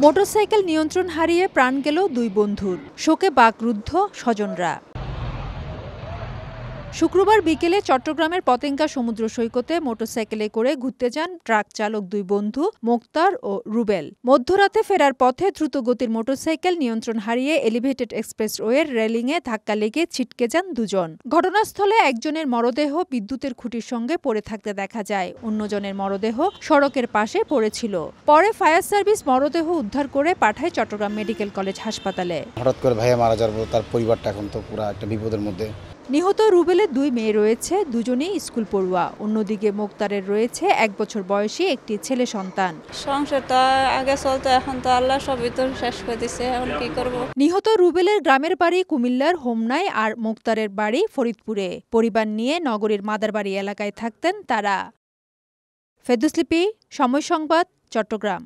Motorcycle নিয়ন্ত্রণ হারিয়ে প্রাণ গেল দুই বন্ধুর, শোকে বাকরুদ্ধ স্বজনরা। শুক্রবার বিকেলে চট্টগ্রামের পতেঙ্গা সমুদ্র সৈকতে মোটরসাইকেলে করে ঘুরতে যান ট্রাক চালক দুই বন্ধু মোক্তার ও রুবেল। মধ্যরাতে ফেরার পথে দ্রুতগতির মোটরসাইকেল নিয়ন্ত্রণ হারিয়ে এলিভেটেড এক্সপ্রেসওয়ের রেলিংয়ে ধাক্কা লেগে ছিটকে যান দুজন। ঘটনাস্থলে একজনের মরদেহ বিদ্যুতের খুঁটির সঙ্গে পড়ে থাকতে দেখা যায়, অন্যজনের মরদেহ সড়কের পাশে পড়েছিল। পরে ফায়ার সার্ভিস মরদেহ উদ্ধার করে পাঠায় চট্টগ্রাম মেডিকেল কলেজ হাসপাতালে। হঠাৎ করে ভাইয়া মারা যাওয়ার পর তার পরিবারটা এখন তো পুরো একটা বিপদের মধ্যে। নিহত রুবেলের দুই মেয়ে রয়েছে, দুজনেই স্কুল পড়ুয়া। অন্যদিকে মোক্তারের রয়েছে 1 বছর বয়সী একটি ছেলে সন্তান। সংসার তো আগে চলতো, এখন তো আল্লাহ সবই তো শেষ করে দিছে, এখন কি করব। নিহত রুবেলের গ্রামের বাড়ি কুমিল্লার হোমনায় আর মোক্তারের বাড়ি ফরিদপুরে। পরিবার নিয়ে নগরীর মাদারবাড়ি এলাকায় থাকতেন তারা। ফেরদৌস লিপি, সময় সংবাদ, চট্টগ্রাম।